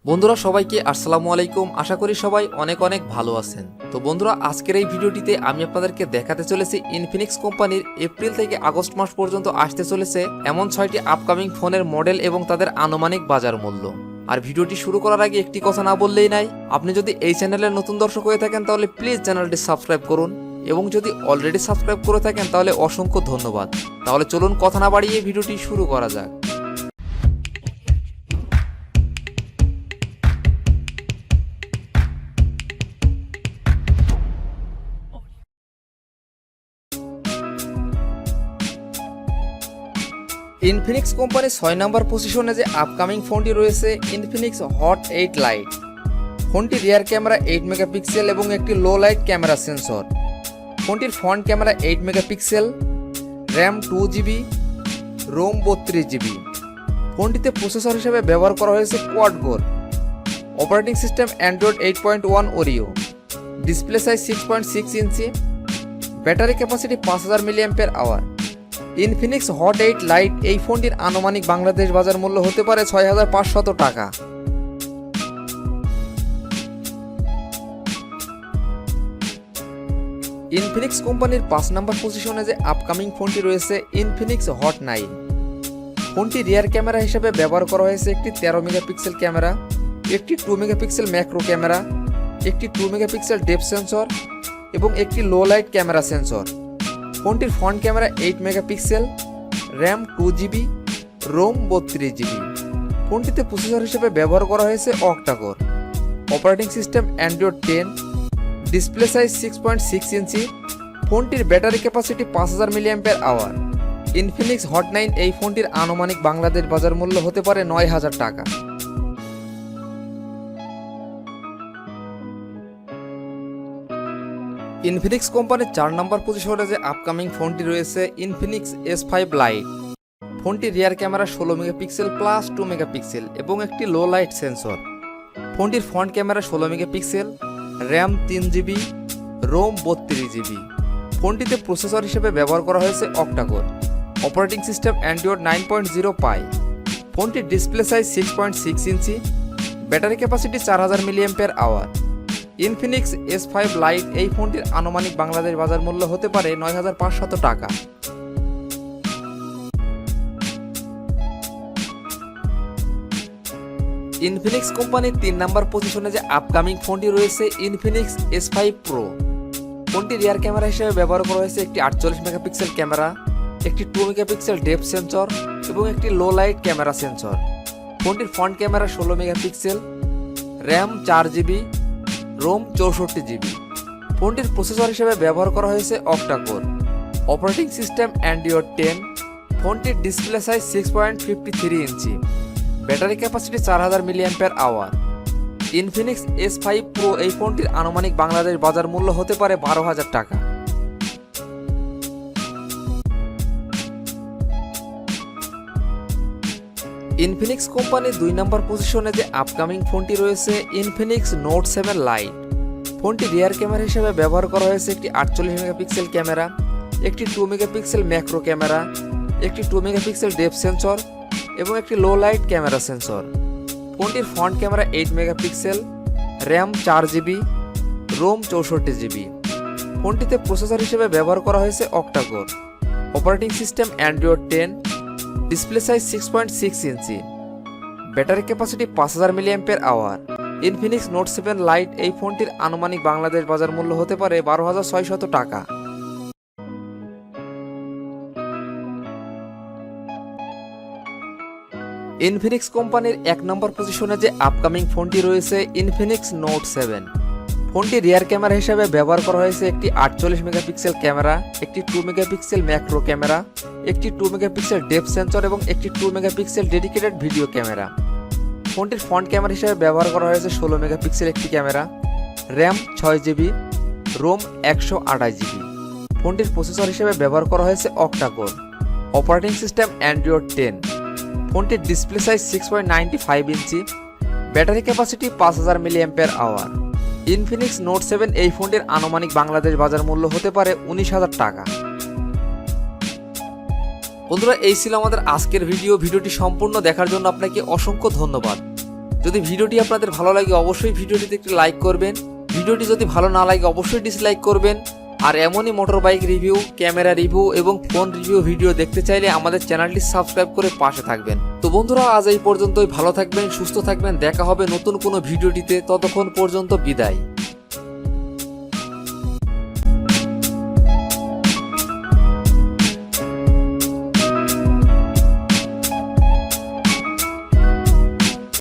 বন্ধুরা সবাইকে আসসালামু আলাইকুম। আশা করি সবাই অনেক অনেক ভালো আছেন। তো বন্ধুরা আজকের এই ভিডিওটিতে আমি আপনাদেরকে দেখাতে চলেছি ইনফিনিক্স কোম্পানির এপ্রিল থেকে আগস্ট মাস পর্যন্ত আসতে চলেছে এমন 6টি আপকামিং ফোনের মডেল এবং তাদের আনুমানিক বাজার মূল্য। আর ভিডিওটি শুরু করার আগে একটি কথা না বললেই নাই, আপনি যদি এই চ্যানেলের নতুন দর্শক হয়ে থাকেন তাহলে প্লিজ চ্যানেলটি সাবস্ক্রাইব করুন, এবং যদি অলরেডি সাবস্ক্রাইব করে থাকেন তাহলে অসংখ্য ধন্যবাদ। তাহলে চলুন কথা না বাড়িয়ে ভিডিওটি শুরু করা যাক। ইনফিনিক্স কোম্পানির 6 নম্বর পজিশনে যে আপকামিং ফোনটি রয়েছে ইনফিনিক্স হট 8 লাইট। ফোনটির রিয়ার ক্যামেরা 8 মেগাপিক্সেল এবং একটি লো লাইট ক্যামেরা সেন্সর। ফোনটির front camera 8 megapixel, RAM 2GB, ROM 32GB। ফোনটিতে প্রসেসর হিসেবে ব্যবহার করা হয়েছে quad core. Operating system Android 8.1 Oreo. Display size 6.6 inch. Battery capacity 5000 mAh। Infinix Hot 8 lite এই ফোনটির আনুমানিক বাংলাদেশ বাজার মূল্য হতে পারে 6500 টাকা। ইনফিনিক্স কোম্পানির 5 নম্বর পজিশনে যে আপকামিং ফোনটি রয়েছে ইনফিনিক্স হট 9। ফোনটি রিয়ার ক্যামেরা হিসেবে ব্যবহার করা হয়েছে একটি 13 মেগাপিক্সেল ক্যামেরা, একটি 2 মেগাপিক্সেল ম্যাক্রো ক্যামেরা, একটি 2 মেগাপিক্সেল ডেপথ সেন্সর এবং একটি লো লাইট ক্যামেরা সেন্সর। ফোনটির front camera 8 megapixel, RAM 2GB, ROM 32GB। ফোনটিতে প্রসেসর হিসেবে ব্যবহার করা হয়েছে octa core. Operating system Android 10। Display size 6.6 inch. ফোনটির battery capacity 5000 mAh। Infinix Hot 9 এই ফোনটির আনুমানিক বাংলাদেশ বাজার মূল্য হতে পারে 9000 টাকা। ইনফিনিক্স কোম্পানির 4 নম্বর পজিশনে যে আপকামিং ফোনটি রয়েছে ইনফিনিক্স S5 লাইট। ফোনটি rear camera 16 megapixel plus 2 megapixel এবং একটি লো লাইট সেন্সর। ফোনটির front camera 16 megapixel, RAM 3GB, ROM 32GB। ফোনটিতে প্রসেসর হিসেবে ব্যবহার করা হয়েছে octa core. Operating system Android 9.0 Pie. ফোনটির display size 6.6 inch. Battery capacity 4000 mAh। Infinix S5 lite এই ফোনটির আনুমানিক বাংলাদেশ বাজার মূল্য হতে পারে 9500 টাকা। ইনফিনিক্স কোম্পানির 3 নম্বর পজিশনে যে আপকামিং ফোনটি রয়েছে ইনফিনিক্স S5 প্রো। ফোনটি রিয়ার ক্যামেরা হিসেবে ব্যবহার করা হয়েছে একটি 48 মেগাপিক্সেল ক্যামেরা, একটি 2 মেগাপিক্সেল ডেপথ সেন্সর এবং একটি লো লাইট ক্যামেরা সেন্সর। ফোনটির front camera 16 megapixel, RAM 4GB, ROM 64GB। ফোনটির প্রসেসর হিসেবে ব্যবহার করা হয়েছে octa core. Operating system Android 10। ফোনটির display size 6.53 inch. Battery capacity 4000 mAh। Infinix S5 pro এই ফোনটির আনুমানিক বাংলাদেশ বাজার মূল্য হতে পারে 12000 টাকা। ইনফিনিক্স কোম্পানির 2 নম্বর পজিশনে যে আপকামিং ফোনটি রয়েছে ইনফিনিক্স নোট 7 লাইট। ফোনটি রিয়ার ক্যামেরা হিসেবে ব্যবহার করা হয়েছে একটি 48 মেগাপিক্সেল ক্যামেরা, একটি 2 মেগাপিক্সেল ম্যাক্রো ক্যামেরা, একটি 2 মেগাপিক্সেল ডেপথ সেন্সর এবং একটি লো লাইট ক্যামেরা সেন্সর। ফোনটির front camera 8 megapixel, RAM 4GB, ROM 64GB। ফোনটিতে প্রসেসর হিসেবে ব্যবহার করা হয়েছে octa core. Operating system Android 10। Display size 6.6 inch. Battery capacity 5000 mAh। Infinix note 7 lite এই ফোনটির আনুমানিক বাংলাদেশ বাজার মূল্য হতে পারে 12600 টাকা। ইনফিনিক্স কোম্পানির 1 নম্বর পজিশনে যে আপকামিং ফোনটি রয়েছে ইনফিনিক্স নোট 7। ফোনটি রিয়ার ক্যামেরা হিসেবে ব্যবহার করা হয়েছে একটি 48 মেগাপিক্সেল ক্যামেরা, একটি 2 মেগাপিক্সেল ম্যাক্রো ক্যামেরা, একটি 2 মেগাপিক্সেল ডেপথ সেন্সর এবং একটি 2 মেগাপিক্সেল ডেডিকেটেড ভিডিও ক্যামেরা। ফোনটির ফ্রন্ট ক্যামেরা হিসেবে ব্যবহার করা হয়েছে 16 মেগাপিক্সেল একটি camera, RAM 6GB, Rome 128GB। ফোনটির প্রসেসর হিসেবে ব্যবহার করা হয়েছে octa core. Operating system Android 10। ফোনটির display size 6.95 inch. Battery capacity 5000 mAh। Infinix note 7 এই ফোনটির আনুমানিক বাংলাদেশ বাজার মূল্য হতে পারে 19000 টাকা। বন্ধুরা এই ছিল আমাদের আজকের ভিডিওটি সম্পূর্ণ দেখার জন্য আপনাকে অসংখ্য ধন্যবাদ। যদি ভিডিওটি আপনাদের ভালো লাগে অবশ্যই ভিডিওটিতে একটি লাইক করবেন, ভিডিওটি যদি ভালো না লাগে অবশ্যই ডিসলাইক করবেন। আর এমনই motor bike review, camera review এবং ফোন রিভিউ ভিডিও দেখতে চাইলে আমাদের চ্যানেলটি সাবস্ক্রাইব করে পাশে থাকবেন। তো বন্ধুরা, আজ এই পর্যন্তই। ভালো থাকবেন, সুস্থ থাকবেন, দেখা হবে নতুন কোনো ভিডিওটিতে। ততক্ষণ পর্যন্ত বিদায়।